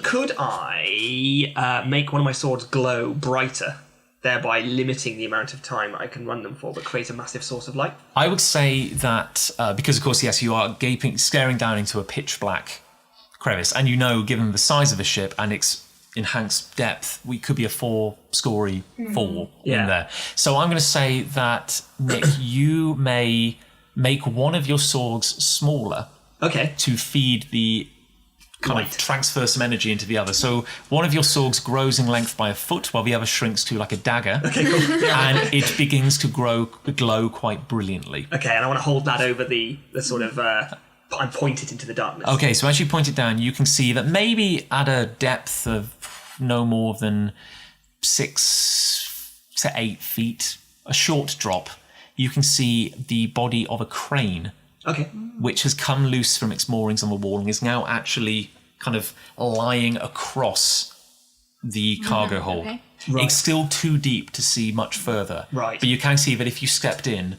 Could I make one of my swords glow brighter, thereby limiting the amount of time I can run them for, but create a massive source of light? I would say that, because of course, yes, you are staring down into a pitch black crevice, and you know, given the size of the ship and its enhanced depth, we could be a 4-story fall in there. So I'm going to say that, Nick, you may make one of your swords smaller to feed the kind of transfer some energy into the other. So one of your swords grows in length by a foot, while the other shrinks to like a dagger. Okay, cool. And it begins to glow quite brilliantly. Okay, and I want to hold that over the sort of... and point it into the darkness. Okay, so as you point it down, you can see that maybe at a depth of no more than 6 to 8 feet, a short drop, you can see the body of a crane. Which has come loose from its moorings on the wall and is now actually kind of lying across the cargo hold. Right. It's still too deep to see much further. But you can see that if you stepped in,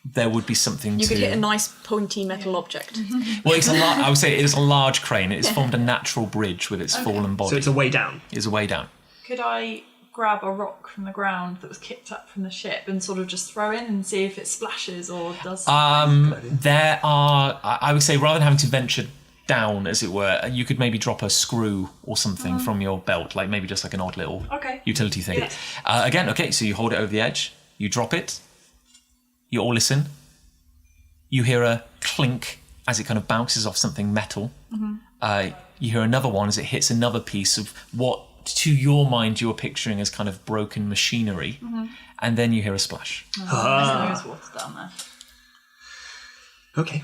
there would be something You could hit a nice pointy metal object. Well, it's I would say it is a large crane. It's formed a natural bridge with its fallen body. So it's a way down? It's a way down. Could I grab a rock from the ground that was kicked up from the ship and sort of just throw in and see if it splashes or does something? There are, I would say, rather than having to venture down, as it were, you could maybe drop a screw or something from your belt, like maybe just like an odd little utility thing. Again, so you hold it over the edge, you drop it, you all listen, you hear a clink as it kind of bounces off something metal. You hear another one as it hits another piece of what, to your mind, you're picturing as kind of broken machinery, and then you hear a splash. There's water down there. Okay.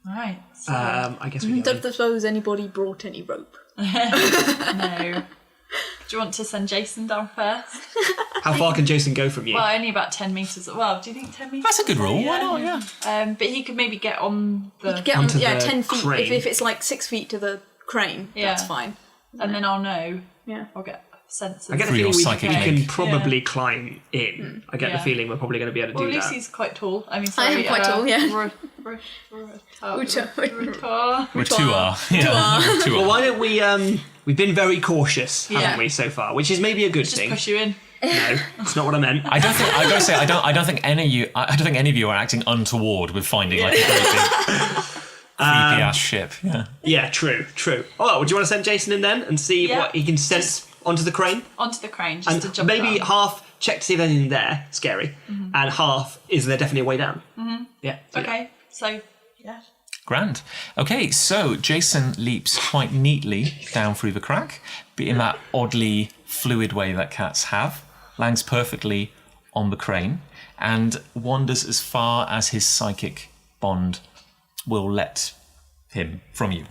All right. So I guess we don't suppose anybody brought any rope. No. Do you want to send Jason down first? How far can Jason go from you? Well, only about 10 metres. Well, do you think 10 metres? That's a good rule. Why not? Yeah. But he could maybe get on the... He could get on, 10 feet. Crane. If it's like 6 feet to the crane, that's fine. And then I'll know. Yeah. I'll get a sense of... I get the feeling we can probably climb in. I get the feeling we're probably going to be able to do that. Well, Lucy's quite tall. I mean, I am quite tall, yeah. Well, why don't we... we've been very cautious, haven't we, so far? Which is maybe a good thing. Just push you in. No, that's not what I meant. I gotta say, I don't think any of you are acting untoward with finding like a great big creepy ass ship. Yeah, true. Oh, well, do you want to send Jason in then and see what he can sense onto the crane? Onto the crane, just to jump maybe down. Half check to see if there's anything there, scary, and half is there definitely a way down. Yeah. Okay, so yeah. Grand. Okay, so Jason leaps quite neatly down through the crack, but in that oddly fluid way that cats have, lands perfectly on the crane, and wanders as far as his psychic bond will let him from you.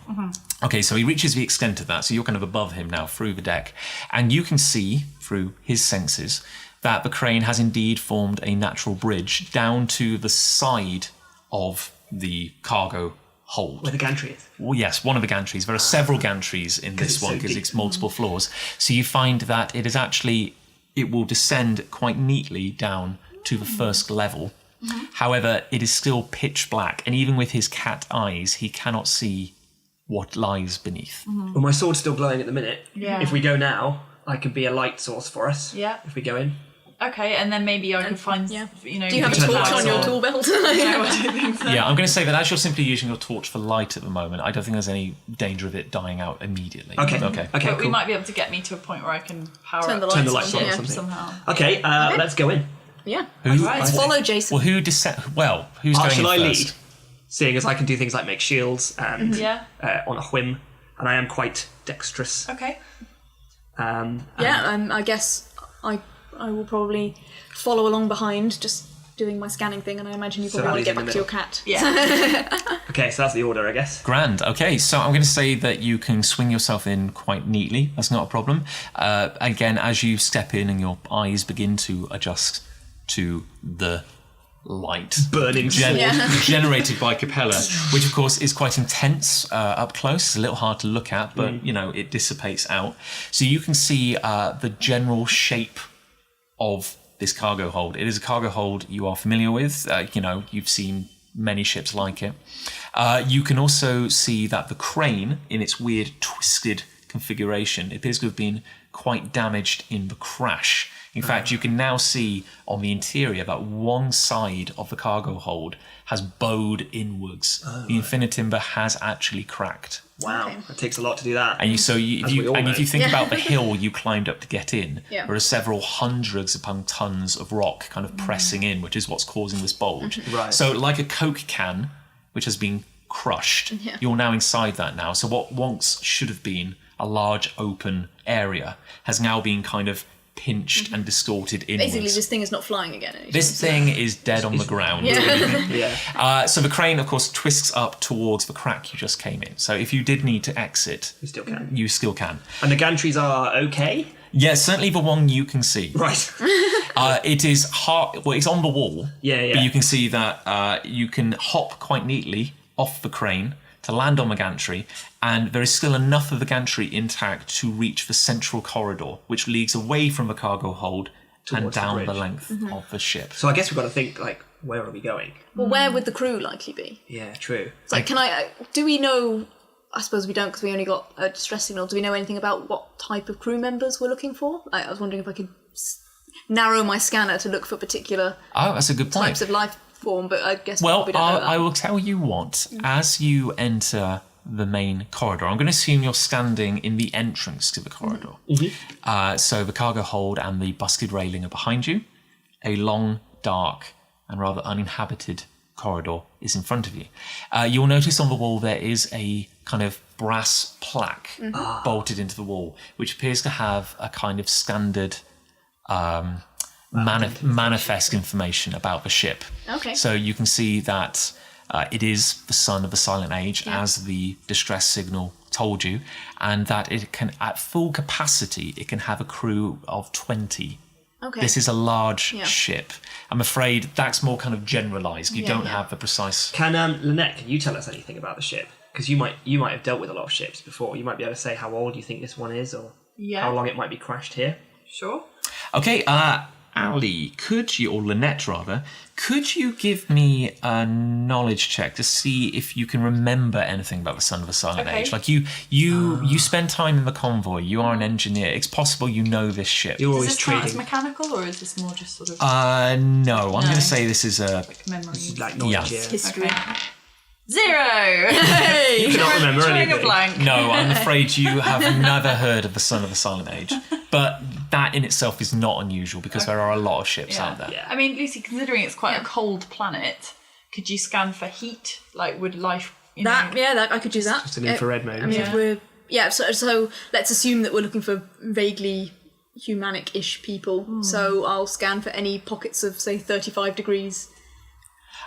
Okay, so he reaches the extent of that, so you're kind of above him now through the deck, and you can see through his senses that the crane has indeed formed a natural bridge down to the side of the cargo hold. Where the gantry is? Well, yes, one of the gantries. There are several gantries in this one because it's multiple floors. So you find that it will descend quite neatly down to the first level. However, it is still pitch black, and even with his cat eyes, he cannot see what lies beneath. Well, my sword's still glowing at the minute. Yeah. If we go now, I can be a light source for us. Yeah. If we go in. Okay, and then maybe I can find, Do you know... you have a torch on your tool belt? No, I don't think so. Yeah, I'm going to say that as you're simply using your torch for light at the moment, I don't think there's any danger of it dying out immediately. Okay, but cool. we might be able to get me to a point where I can Turn the lights on or something. Somehow. Okay, let's go in. Yeah. Right. Let's follow Jason. Well, who's going shall I in lead? first? Seeing as I can do things like make shields and on a whim, and I am quite dexterous. Okay. I guess I will probably follow along behind, just doing my scanning thing, and I imagine you probably want to get back to your cat. Yeah. Okay, so that's the order, I guess. Grand. Okay, so I'm going to say that you can swing yourself in quite neatly. That's not a problem. Again, as you step in and your eyes begin to adjust to the light Burning generated by Capella, which of course is quite intense up close. It's a little hard to look at, but it dissipates out. So you can see the general shape of this cargo hold. It is a cargo hold you are familiar with. You've seen many ships like it. You can also see that the crane, in its weird twisted configuration, appears to have been quite damaged in the crash. In fact, you can now see on the interior that one side of the cargo hold has bowed inwards. The infinitimber has actually cracked. Wow, It takes a lot to do that. And if you think about the hill you climbed up to get in, there are several hundreds upon tons of rock kind of pressing in, which is what's causing this bulge. Right. So like a Coke can, which has been crushed, you're now inside that now. So what once should have been a large open area has now been kind of pinched and distorted inwards. Basically, this thing is not flying again. This thing is dead on the ground. So the crane, of course, twists up towards the crack you just came in. So if you did need to exit, you still can. And the gantries are okay? Yeah, certainly the one you can see. Right. It is hard. Well, it's on the wall. Yeah. But you can see that you can hop quite neatly off the crane to land on the gantry, and there is still enough of the gantry intact to reach the central corridor, which leads away from the cargo hold and down the length of the ship. So I guess we've got to think, where are we going? Well, where would the crew likely be? Yeah, true. So, do we know, I suppose we don't because we only got a distress signal, do we know anything about what type of crew members we're looking for? I was wondering if I could narrow my scanner to look for particular that's a good point. types of life form, but I guess we probably don't know that. I will tell you what, as you enter the main corridor, I'm going to assume you're standing in the entrance to the corridor. So the cargo hold and the busted railing are behind you. A long, dark, and rather uninhabited corridor is in front of you. You'll notice on the wall there is a kind of brass plaque bolted into the wall, which appears to have a kind of standard manifest information about the ship. Okay. So you can see that it is the son of the Silent Age, as the distress signal told you, and that it can, at full capacity, it can have a crew of 20. Okay. This is a large ship. I'm afraid that's more kind of generalised. You don't have the precise... Lanette, can you tell us anything about the ship? Because you might have dealt with a lot of ships before. You might be able to say how old you think this one is, or how long it might be crashed here. Sure. Okay, Ali, or Lanette rather, could you give me a knowledge check to see if you can remember anything about the Son of the Silent Age? Like you spend time in the convoy, you are an engineer, it's possible you know this ship. You're Is always this trading. mechanical, or is this more just sort of... No, I'm going to say this is a... memory. Like knowledge, History. Okay. 0! You cannot remember Drawing anything. a blank. No, I'm afraid you have never heard of the Son of the Silent Age. But that in itself is not unusual because there are a lot of ships out there. Yeah. I mean, Lucy, considering it's quite a cold planet, could you scan for heat? Like, would life... That I could use that. Just an infrared mode. I mean, if we're... Yeah, so let's assume that we're looking for vaguely humanic-ish people. So I'll scan for any pockets of, say, 35 degrees.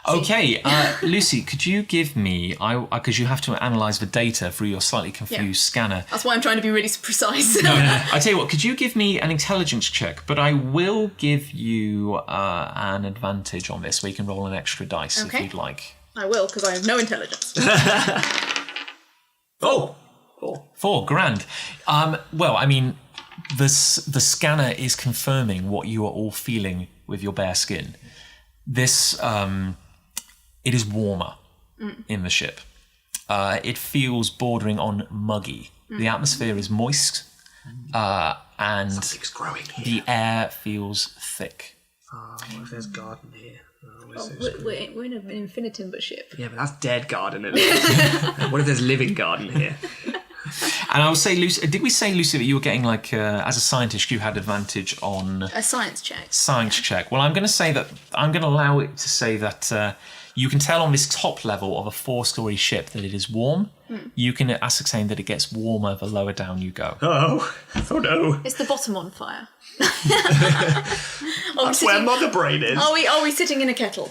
Okay, Lucy, could you give me, because you have to analyse the data through your slightly confused scanner. That's why I'm trying to be really precise. No. I tell you what, could you give me an intelligence check? But I will give you an advantage on this, where you can roll an extra dice if you'd like. I will, because I have no intelligence. Oh! 4 grand. Well, I mean, the scanner is confirming what you are all feeling with your bare skin. This, it is warmer in the ship. It feels bordering on muggy. The atmosphere is moist, and Something's growing here. the air feels thick. What if there's garden here? We're in an infinitimber ship. Yeah, but that's dead garden at least. What if there's living garden here? And I will say, Lucy, did we say, Lucy, that you were getting, as a scientist, you had advantage on... A science check. Science check. Well, I'm going to allow it to say that you can tell on this top level of a 4-story ship that it is warm. You can ascertain that it gets warmer the lower down you go. Oh no. Is the bottom on fire? That's where Mother Brain is. Are we sitting in a kettle?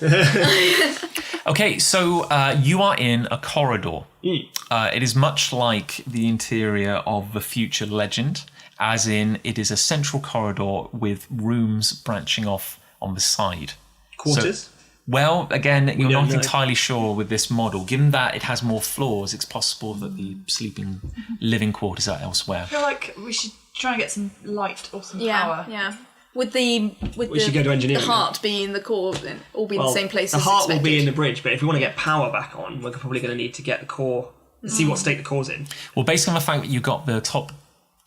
Okay, so you are in a corridor. It is much like the interior of the Future Legend, as in it is a central corridor with rooms branching off on the side. Quarters? Well, again, you're don't not know. entirely sure with this model. Given that it has more floors, it's possible that the sleeping living quarters are elsewhere. I feel like we should try and get some light or some Yeah, power. yeah. With the should go to engineering. the heart being the core, and all be in the same place. The as heart will be expected. in the bridge, but if we want to get power back on, we're probably going to need to get the core, see what state the core's in. Well, based on the fact that you got the top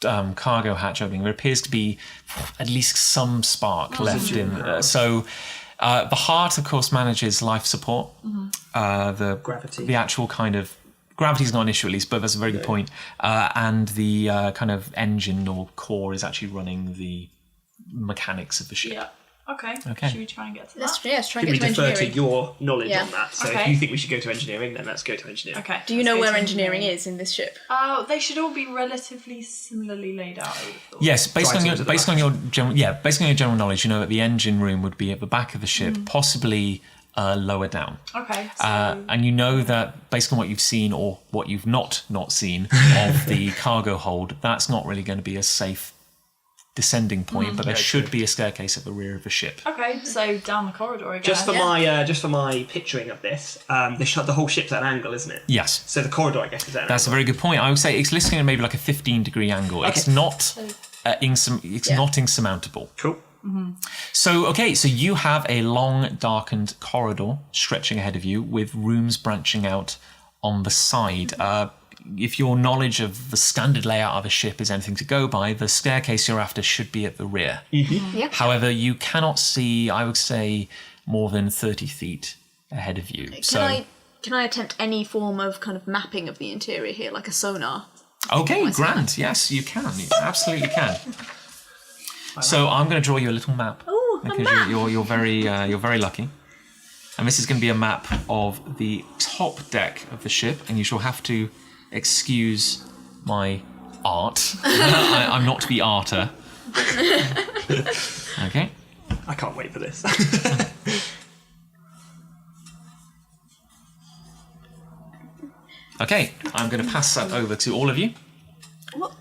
cargo hatch opening, there appears to be at least some spark left in. The heart, of course, manages life support. The Gravity. the actual kind of gravity's not an issue at least, but that's a very good point. And the kind of engine or core is actually running the mechanics of the ship. Yeah. Okay. Should we try and get to Let's that? try Can and we get to defer to engineering. your knowledge Yeah. on that? So if Okay. you think we should go to engineering, then let's go to engineering. Okay. Do you know where engineering is in this ship? They should all be relatively similarly laid out. I would have thought. Yes, based on Items at the your general knowledge, you know that the engine room would be at the back of the ship, possibly lower down. Okay. So And you know that based on what you've seen or what you've not seen of the cargo hold, that's not really going to be a safe descending point, but there should be a staircase at the rear of the ship. okay, so down the corridor again. Just for my picturing of this, the whole ship's at an angle, isn't it? Yes. So the corridor, I guess, is at an That's a angle. very good point. I would say it's listing at maybe like a 15-degree angle. Okay. It's not not insurmountable. Cool. So you have a long, darkened corridor stretching ahead of you with rooms branching out on the side. If your knowledge of the standard layout of a ship is anything to go by, the staircase you're after should be at the rear. Yep. However, you cannot see, I would say, more than 30 feet ahead of you. Can I attempt any form of kind of mapping of the interior here, like a sonar? Okay, grand. Yes, you can. You absolutely can. So I'm going to draw you a little map. Oh, a because map. you're very lucky. And this is going to be a map of the top deck of the ship, and you shall have to excuse my art. I'm not the arter. Okay. I can't wait for this. Okay, I'm going to pass that over to all of you. What?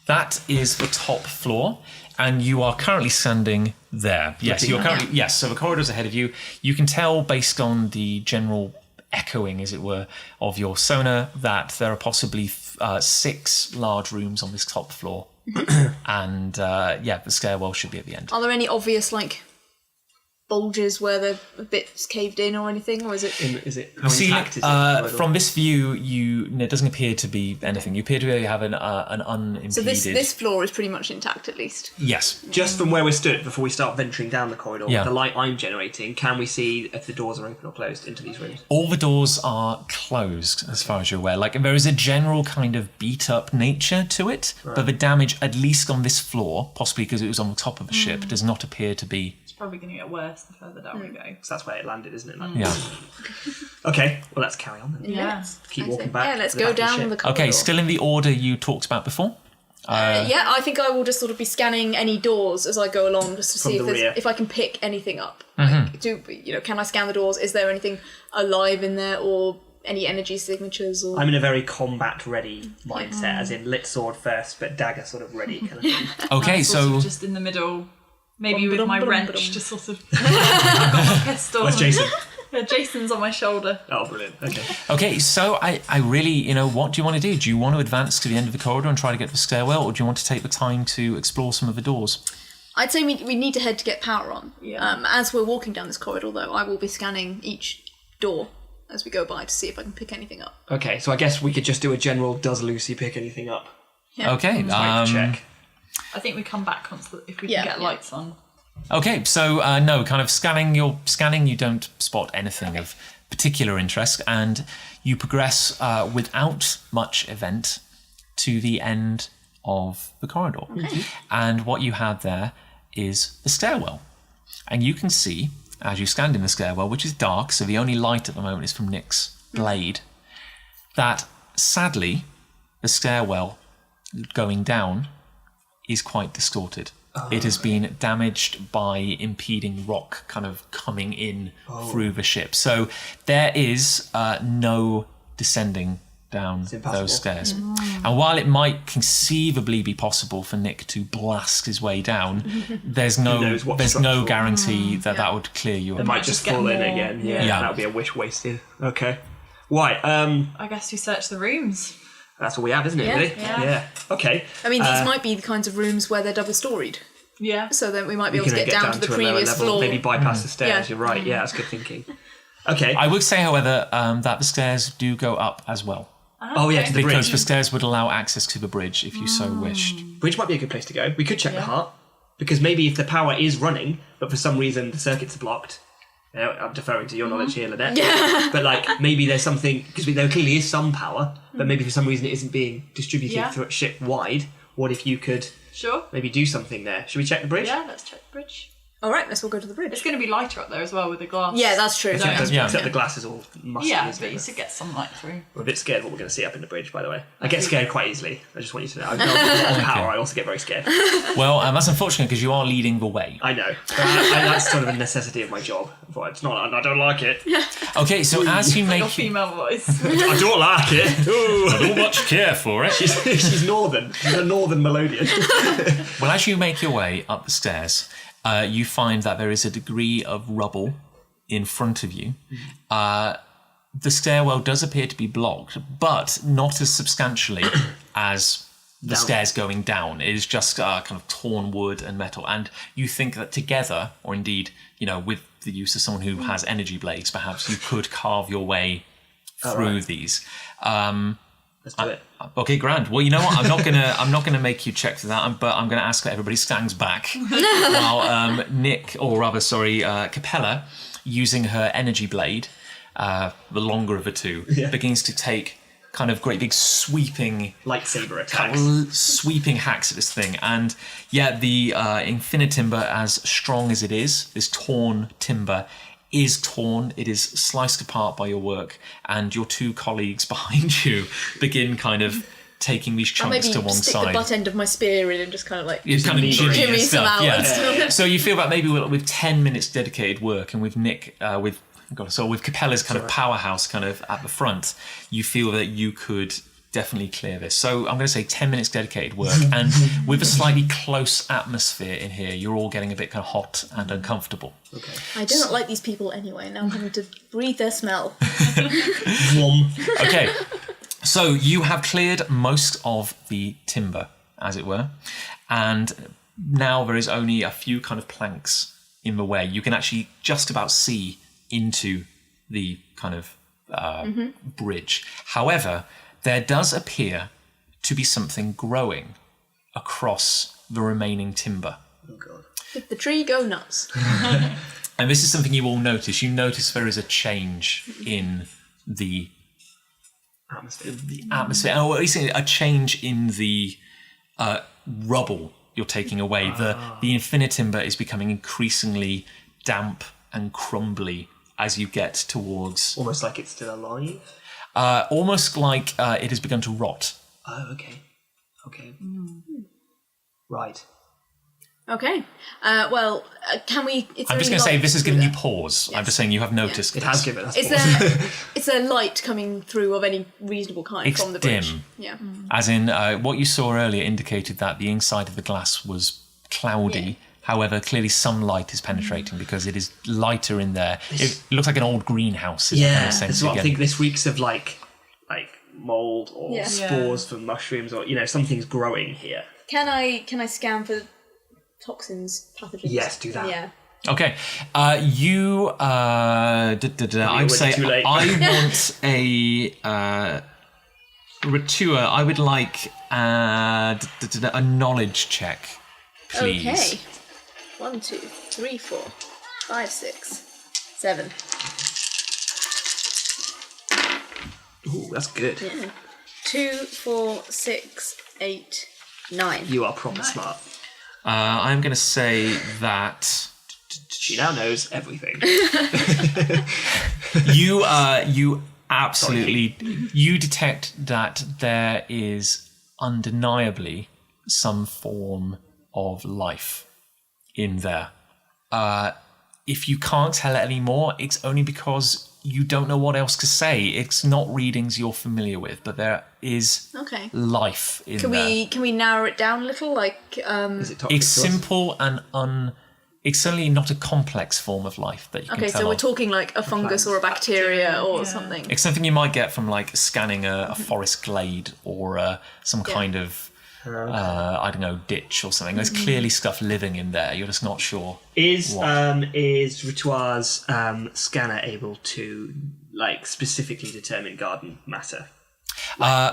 That is the top floor, and you are currently standing there. Yes, you're currently. Yes, so the corridor's ahead of you. You can tell based on the general echoing, as it were, of your sonar that there are possibly 6 large rooms on this top floor, and the stairwell should be at the end. Are there any obvious bulges where the bits caved in or anything, or is it? Is it? How See, intact is it? from this view, it doesn't appear to be anything. You appear to have an unimpeded. So this floor is pretty much intact, at least. Yes. Just from where we're stood, before we start venturing down the corridor, Yeah. with the light I'm generating, can we see if the doors are open or closed into these rooms? All the doors are closed, as far as you're aware. There is a general kind of beat-up nature to it, but the damage, at least on this floor, possibly because it was on the top of the ship, does not appear to be. It's probably going to get worse the further down we go. Because that's where it landed, isn't it? Yeah. Okay, well, let's carry on then. Yeah. Keep I walking think. back. Yeah, let's to the go back of down ship. the corridor. Okay, still in the order you talked about before. I think I will just sort of be scanning any doors as I go along, just to From see the rear. if I can pick anything up. Mm-hmm. Can I scan the doors? Is there anything alive in there, or any energy signatures? Or I'm in a very combat-ready mindset, as in lit sword first, but dagger sort of ready kind of thing. Okay, Sort so of just in the middle, maybe with my Bum-ba-dum-bum-bum. wrench, just sort of. I've got my pistol. Where's Jason? Yeah, Jason's on my shoulder. Oh, brilliant. Okay. okay, so I really, what do you want to do? Do you want to advance to the end of the corridor and try to get to the stairwell, or do you want to take the time to explore some of the doors? I'd say we need to head to get power on. Yeah. As we're walking down this corridor, though, I will be scanning each door as we go by to see if I can pick anything up. Okay, so I guess we could just do a general does Lucy pick anything up? Yeah. Okay. Check. I think we come back once if we Yeah, can get yeah. lights on. Okay, so no, kind of scanning. You're scanning. You don't spot anything of particular interest, and you progress without much event to the end of the corridor. And what you have there is the stairwell, and you can see as you stand in the stairwell, which is dark, so the only light at the moment is from Nick's blade, that sadly the stairwell going down is quite distorted. It has been damaged by impeding rock kind of coming in through the ship. So there is no descending down impossible. those stairs. And while it might conceivably be possible for Nick to blast his way down, there's no guarantee that would clear you. It might just fall in again. Yeah, that would be a wish wasted. Okay. Right. I guess you search the rooms. That's all we have, isn't it? Really? Yeah. Okay. I mean, these might be the kinds of rooms where they're double-storied. Yeah. So then we might be able to get down to the previous floor. Maybe bypass the stairs. Yeah. You're right. Yeah, that's good thinking. Okay. I would say, however, that the stairs do go up as well. Oh yeah, to the Because bridge. the stairs would allow access to the bridge if you so wished. Bridge might be a good place to go. We could check the heart, because maybe if the power is running, but for some reason the circuits are blocked. I'm deferring to your knowledge here, Lanette. But like maybe there's something, because there clearly is some power, but maybe for some reason it isn't being distributed through ship wide. What if you could maybe do something there? Should we check the bridge? Yeah, let's check the bridge. All right, let's all go to the bridge. It's going to be lighter up there as well with the glass. Yeah, that's true. Except the glass is all musty. Yeah, isn't but it? you should get sunlight through. I'm a bit scared of what we're going to see up in the bridge, by the way. I get scared quite easily. I just want you to know. I'm not on power. I also get very scared. Well, that's unfortunate because you are leading the way. I know. That's sort of a necessity of my job. But it's not. I don't like it. Okay, so as you Your make... female voice. I don't like it. I don't much care for it. She's northern. She's a northern melodian. Well, as you make your way up the stairs, you find that there is a degree of rubble in front of you. The stairwell does appear to be blocked, but not as substantially as the stairs going down. It is just kind of torn wood and metal. And you think that together, or indeed, with the use of someone who has energy blades, perhaps you could carve your way through these. Let's do it. Okay, grand. Well, you know what? I'm not gonna make you check for that, but I'm gonna ask that everybody stands back while Capella, using her energy blade, the longer of the two, begins to take kind of great big sweeping lightsaber attacks, sweeping hacks at this thing. And the infinitimber, as strong as it is, this torn timber, is torn, it is sliced apart by your work, and your two colleagues behind you begin kind of taking these chunks to one maybe stick side. the butt end of my spear in and just kind of like jimmy some hours. So you feel that maybe with 10 minutes dedicated work, and with Nick, with Capella's kind of powerhouse kind of at the front, you feel that you could definitely clear this. So I'm going to say 10 minutes dedicated work, and with a slightly close atmosphere in here, you're all getting a bit kind of hot and uncomfortable. Okay. I do not like these people anyway. Now I'm having to breathe their smell. Okay, so you have cleared most of the timber, as it were, and now there is only a few kind of planks in the way. You can actually just about see into the kind of bridge. However, there does appear to be something growing across the remaining timber. Oh god. Did the tree go nuts? And this is something you all notice. You notice there is a change in the atmosphere, or at least a change in the rubble you're taking away. The infinitimber is becoming increasingly damp and crumbly as you get towards... Almost like it's still alive? Almost like it has begun to rot. Oh, okay. Right. Okay. Can we... I'm just going to say this has given you pause. Yes. I'm just saying you have noticed It this. has given us pause. Is there light coming through of any reasonable kind from the bridge? Dim. Yeah. As in, what you saw earlier indicated that the inside of the glass was cloudy. Yeah. However, clearly some light is penetrating because it is lighter in there. It looks like an old greenhouse. This is what I think. This reeks of like mold or spores from mushrooms, or something's growing here. Can I scan for toxins, pathogens? Yes, do that. Yeah. Okay, I would say I want a Ritua. I would like a knowledge check, please. Okay. 1, 2, 3, 4, 5, 6, 7. Ooh, that's good. Yeah. 2, 4, 6, 8, 9. You are proper smart. I'm going to say that she now knows everything. You absolutely you detect that there is undeniably some form of life in there. if you can't tell it anymore, it's only because you don't know what else to say. It's not readings you're familiar with, but there is life in there. Can we narrow it down a little? Like, Is it toxic It's simple and it's certainly not a complex form of life that you can tell. Okay, so we're talking like a fungus or a bacteria or something. It's something you might get from like scanning a forest glade or some kind of I don't know, ditch or something. There's clearly stuff living in there. You're just not sure. Is Rituar's scanner able to like specifically determine garden matter?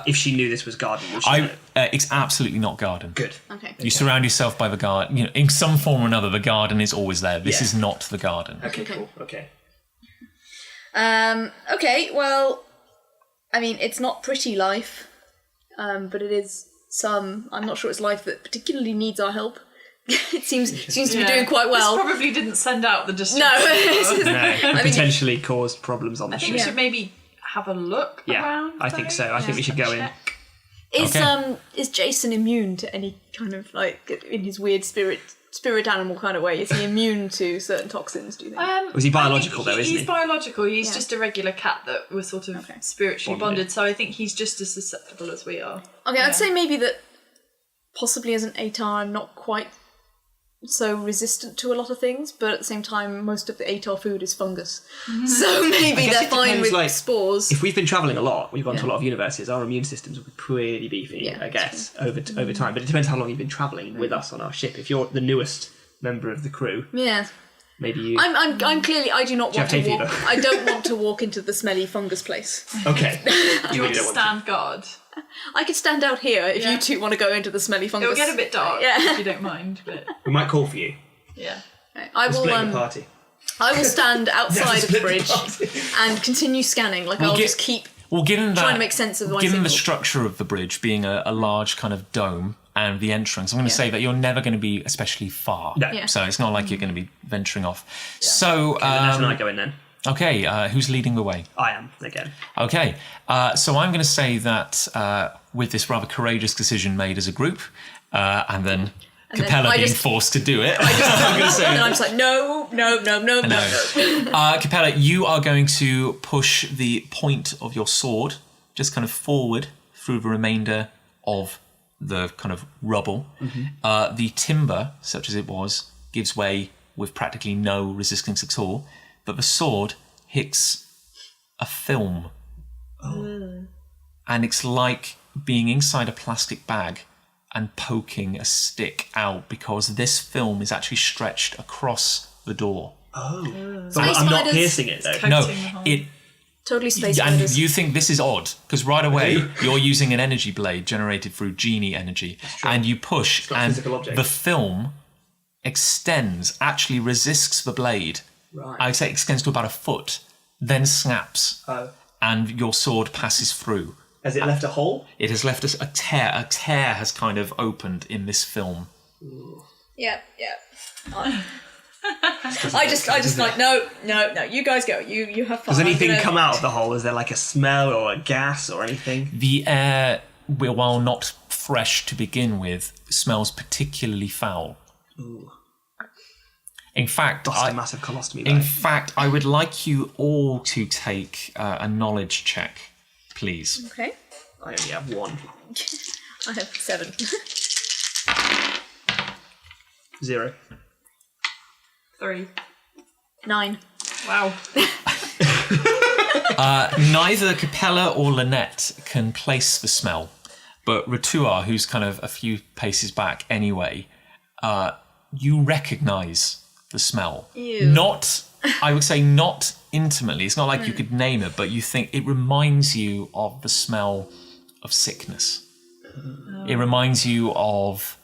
If she knew this was garden, would she know? It's absolutely not garden. Good. Okay. You surround yourself by the garden. You know, in some form or another, the garden is always there. This is not the garden. Okay, cool. Okay. Okay, well, I mean, it's not pretty life, but it is some. I'm not sure it's life that particularly needs our help. It seems to be doing quite well. This probably didn't send out the distress. No, potentially caused problems on the I ship. think we should maybe have a look around. I think so. I think we should go in. Is Jason immune to any kind of like in his weird spirit animal kind of way? Is he immune to certain toxins? Do you think? Was he biological though? Isn't he? He's biological. He's just a regular cat that was sort of spiritually bonded. So I think he's just as susceptible as we are. Okay, I'd say maybe that possibly as an ATAR, I'm not quite so resistant to a lot of things, but at the same time, most of the ATAR food is fungus. So maybe they're fine with spores. If we've been travelling a lot, we've gone to a lot of universes, our immune systems will be pretty beefy, I guess, over time. But it depends how long you've been travelling with us on our ship. If you're the newest member of the crew, maybe you... I'm clearly... I do not want to walk... fever? I don't want to walk into the smelly fungus place. Okay. Do you want to stand guard? I could stand out here if you two want to go into the smelly fungus. It'll get a bit dark if you don't mind, but... We might call for you. Yeah. I will split the party. I will stand outside of the bridge and continue scanning. I'll just keep given trying to make sense of my given the signal. structure of the bridge being a large kind of dome and the entrance, I'm going to say that you're never going to be especially far. No. Yeah. So it's not like you're going to be venturing off. So Lanette and I go in then. Okay, who's leading the way? I am, again. Okay, so I'm going to say that with this rather courageous decision made as a group, and then Capella being forced to do it, I'm going to say... And I'm just like, no. Capella, you are going to push the point of your sword just kind of forward through the remainder of the kind of rubble. The timber, such as it was, gives way with practically no resistance at all. But the sword hits a film. And it's like being inside a plastic bag and poking a stick out because this film is actually stretched across the door. But I'm not piercing it though. No, it... Totally space and spiders. you think this is odd because right away you're using an energy blade generated through genie energy and you push and the film extends, actually resists the blade. Right. I would say it extends to about a foot, then snaps, and your sword passes through. Has it left a hole? It has left us a tear. A tear has kind of opened in this film. Yeah. I just like no. You guys go. You have fun. Does anything come out of the hole? Is there like a smell or a gas or anything? The air, while not fresh to begin with, smells particularly foul. Ooh. In fact, a massive colostomy bag. In fact, I would like you all to take a knowledge check, please. Okay. I only have 1. I have 7. 0. 3. 9. Wow. Neither Capella or Lanette can place the smell, but Rituar, who's kind of a few paces back anyway, you recognise the smell. Ew. Not, I would say, not intimately. It's not like you could name it, but you think it reminds you of the smell of sickness. It reminds you of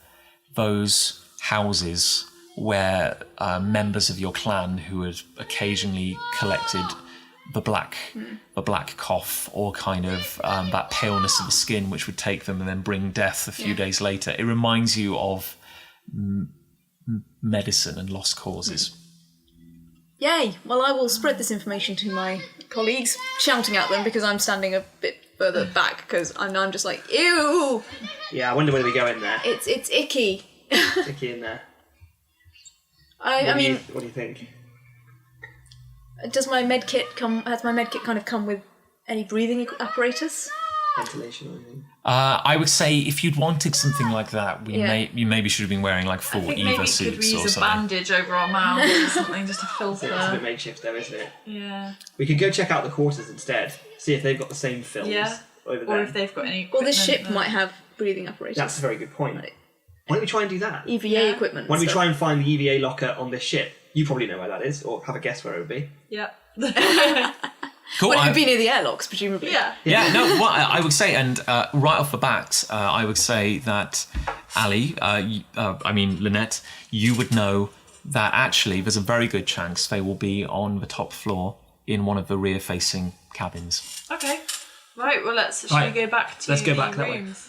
those houses where members of your clan who had occasionally collected the black cough or kind of that paleness of the skin which would take them and then bring death a few days later. It reminds you of medicine and lost causes. Yay! Well, I will spread this information to my colleagues, shouting at them because I'm standing a bit further back because I'm just like, ew! Yeah, I wonder whether we go in there. It's icky. It's icky in there. I mean... What do you think? Does my med kit come? Has my med kit kind of come with any breathing apparatus? Ventilation or anything? I would say if you'd wanted something like that, you maybe should have been wearing like full maybe EVA could we suits or use a something. bandage over our mouths or something just to filter. It's a bit makeshift though, isn't it? Yeah. We could go check out the quarters instead, see if they've got the same films over there. Or if they've got any Well, equipment. this ship might have breathing apparatus. That's a very good point. Why don't we try and do that? EVA equipment. Why don't we try and find the EVA locker on this ship? You probably know where that is, or have a guess where it would be. Yeah. Cool. Well, it would be near the airlocks, presumably. Yeah. Yeah, no, what I would say, and right off the bat, I would say that Lanette, you would know that actually there's a very good chance they will be on the top floor in one of the rear-facing cabins. Okay. Right, well, shall we go back to Let's go the back that way. rooms?